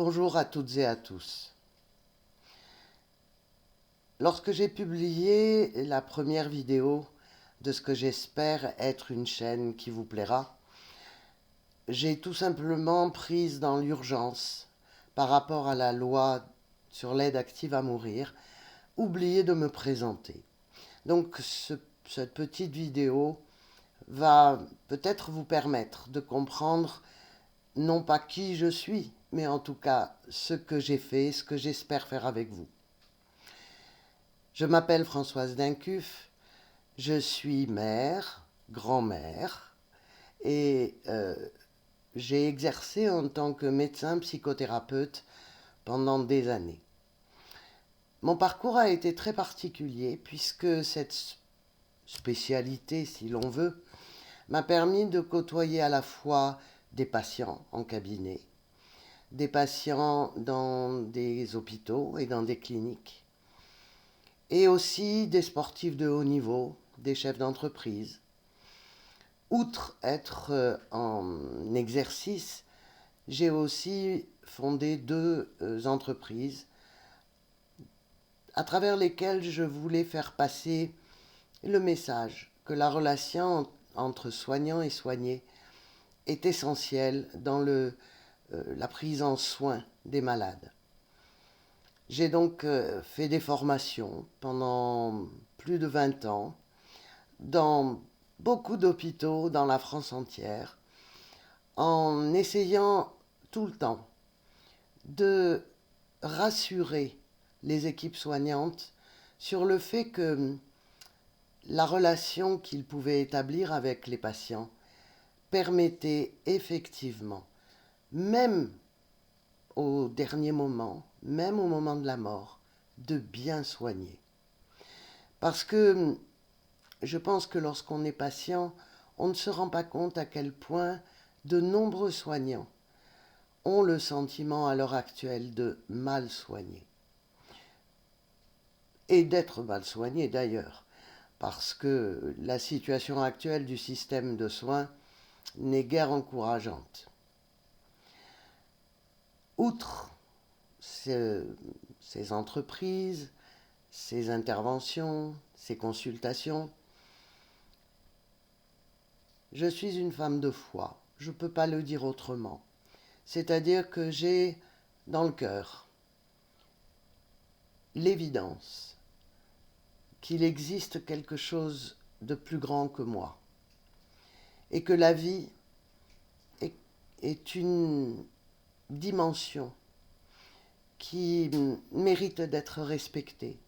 Bonjour à toutes et à tous. Lorsque j'ai publié la première vidéo de ce que j'espère être une chaîne qui vous plaira, j'ai tout simplement prise dans l'urgence par rapport à la loi sur l'aide active à mourir, oublié de me présenter. Donc cette petite vidéo va peut-être vous permettre de comprendre non pas qui je suis, mais en tout cas ce que j'ai fait, ce que j'espère faire avec vous. Je m'appelle Françoise Dincuff, je suis mère, grand-mère, et j'ai exercé en tant que médecin psychothérapeute pendant des années. Mon parcours a été très particulier puisque cette spécialité, si l'on veut, m'a permis de côtoyer à la fois des patients en cabinet, des patients dans des hôpitaux et dans des cliniques, et aussi des sportifs de haut niveau, des chefs d'entreprise. Outre être en exercice, j'ai aussi fondé deux entreprises à travers lesquelles je voulais faire passer le message que la relation entre soignant et soigné est essentielle dans la prise en soin des malades. J'ai donc fait des formations pendant plus de 20 ans dans beaucoup d'hôpitaux dans la France entière, en essayant tout le temps de rassurer les équipes soignantes sur le fait que la relation qu'ils pouvaient établir avec les patients permettait effectivement, même au dernier moment, même au moment de la mort, de bien soigner. Parce que je pense que lorsqu'on est patient, on ne se rend pas compte à quel point de nombreux soignants ont le sentiment à l'heure actuelle de mal soigner. Et d'être mal soignés d'ailleurs, parce que la situation actuelle du système de soins n'est guère encourageante. Outre ces entreprises, ces interventions, ces consultations, je suis une femme de foi, je ne peux pas le dire autrement. C'est-à-dire que j'ai dans le cœur l'évidence qu'il existe quelque chose de plus grand que moi et que la vie est une dimension qui mérite d'être respectée,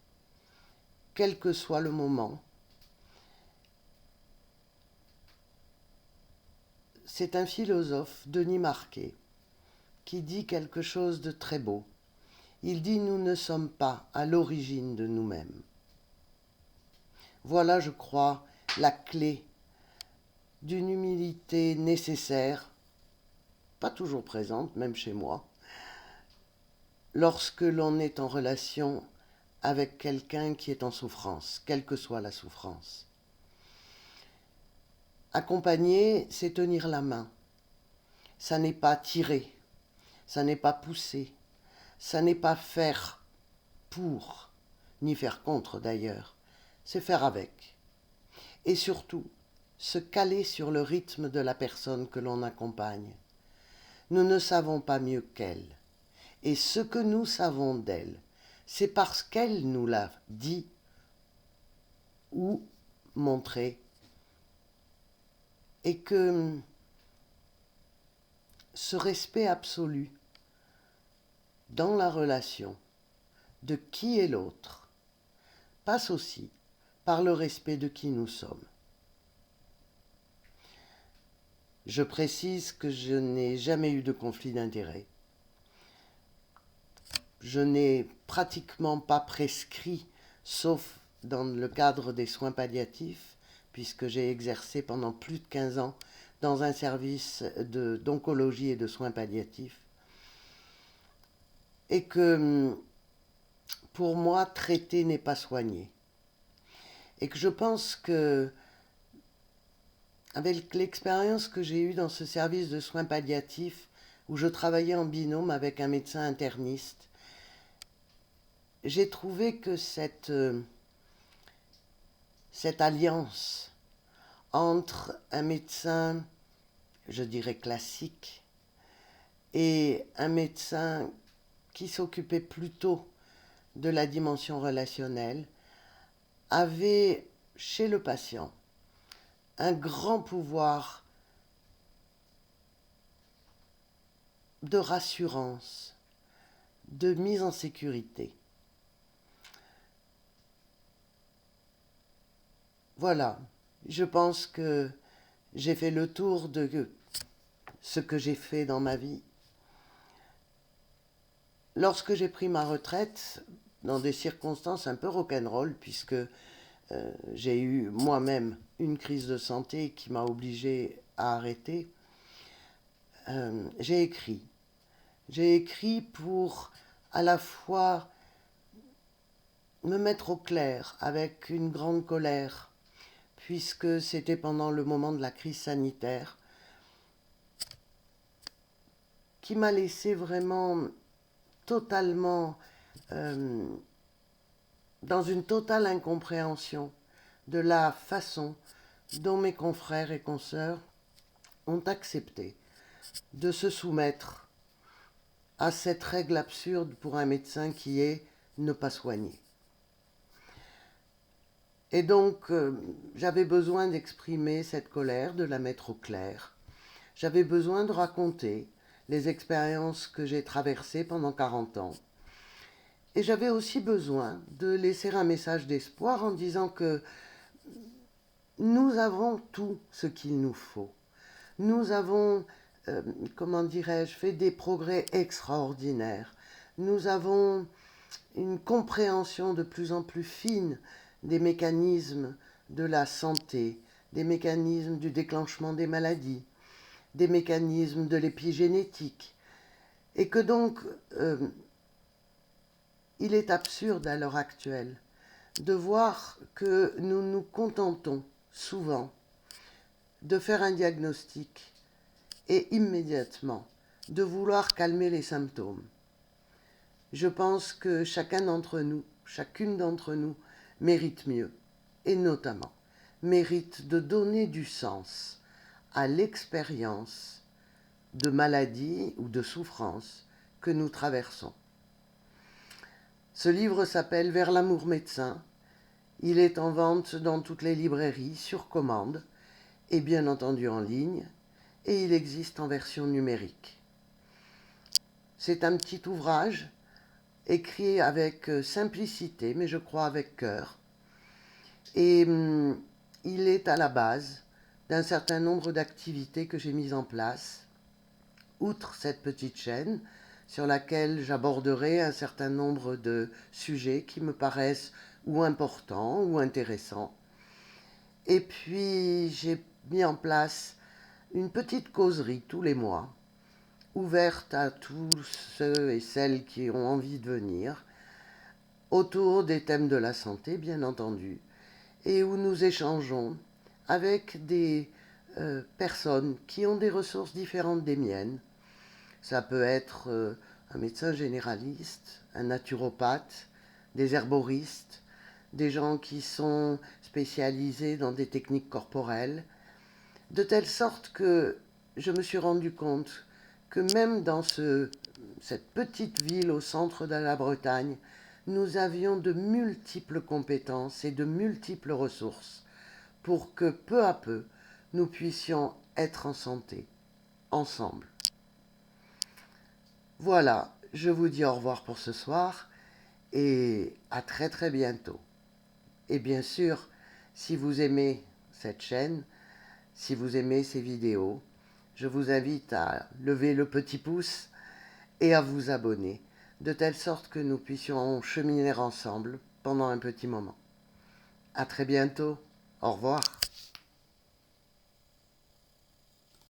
quel que soit le moment. C'est un philosophe, Denis Marquet, qui dit quelque chose de très beau. Il dit « Nous ne sommes pas à l'origine de nous-mêmes ». Voilà, je crois, la clé d'une humilité nécessaire, pas toujours présente, même chez moi, lorsque l'on est en relation avec quelqu'un qui est en souffrance, quelle que soit la souffrance. Accompagner, c'est tenir la main. Ça n'est pas tirer, ça n'est pas pousser, ça n'est pas faire pour, ni faire contre d'ailleurs, c'est faire avec. Et surtout, se caler sur le rythme de la personne que l'on accompagne. Nous ne savons pas mieux qu'elle. Et ce que nous savons d'elle, c'est parce qu'elle nous l'a dit ou montré. Et que ce respect absolu dans la relation de qui est l'autre passe aussi par le respect de qui nous sommes. Je précise que je n'ai jamais eu de conflit d'intérêts. Je n'ai pratiquement pas prescrit, sauf dans le cadre des soins palliatifs, puisque j'ai exercé pendant plus de 15 ans dans un service d'oncologie et de soins palliatifs. Et que pour moi, traiter n'est pas soigner. Et que je pense que, avec l'expérience que j'ai eue dans ce service de soins palliatifs, où je travaillais en binôme avec un médecin interniste, j'ai trouvé que cette alliance entre un médecin, je dirais classique, et un médecin qui s'occupait plutôt de la dimension relationnelle, avait chez le patient un grand pouvoir de rassurance, de mise en sécurité. Voilà, je pense que j'ai fait le tour de ce que j'ai fait dans ma vie. Lorsque j'ai pris ma retraite, dans des circonstances un peu rock'n'roll, puisque j'ai eu moi-même une crise de santé qui m'a obligé à arrêter, j'ai écrit. J'ai écrit pour à la fois me mettre au clair avec une grande colère, puisque c'était pendant le moment de la crise sanitaire, qui m'a laissé vraiment totalement dans une totale incompréhension de la façon dont mes confrères et consoeurs ont accepté de se soumettre à cette règle absurde pour un médecin qui est ne pas soigner. Et donc, j'avais besoin d'exprimer cette colère, de la mettre au clair. J'avais besoin de raconter les expériences que j'ai traversées pendant 40 ans. Et j'avais aussi besoin de laisser un message d'espoir en disant que nous avons tout ce qu'il nous faut. Nous avons, comment dirais-je, fait des progrès extraordinaires. Nous avons une compréhension de plus en plus fine des mécanismes de la santé, des mécanismes du déclenchement des maladies, des mécanismes de l'épigénétique. Et que donc, il est absurde à l'heure actuelle de voir que nous nous contentons souvent de faire un diagnostic et immédiatement de vouloir calmer les symptômes. Je pense que chacun d'entre nous, chacune d'entre nous, mérite mieux, et notamment mérite de donner du sens à l'expérience de maladie ou de souffrance que nous traversons. Ce livre s'appelle Vers l'amour médecin. Il est en vente dans toutes les librairies, sur commande, et bien entendu en ligne, et il existe en version numérique. C'est un petit ouvrage écrit avec simplicité, mais je crois avec cœur. Et il est à la base d'un certain nombre d'activités que j'ai mises en place, outre cette petite chaîne sur laquelle j'aborderai un certain nombre de sujets qui me paraissent ou importants ou intéressants. Et puis j'ai mis en place une petite causerie tous les mois, ouverte à tous ceux et celles qui ont envie de venir, autour des thèmes de la santé, bien entendu, et où nous échangeons avec des personnes qui ont des ressources différentes des miennes. Ça peut être un médecin généraliste, un naturopathe, des herboristes, des gens qui sont spécialisés dans des techniques corporelles, de telle sorte que je me suis rendu compte que même dans cette petite ville au centre de la Bretagne, nous avions de multiples compétences et de multiples ressources pour que peu à peu, nous puissions être en santé, ensemble. Voilà, je vous dis au revoir pour ce soir et à très très bientôt. Et bien sûr, si vous aimez cette chaîne, si vous aimez ces vidéos, je vous invite à lever le petit pouce et à vous abonner, de telle sorte que nous puissions cheminer ensemble pendant un petit moment. À très bientôt. Au revoir.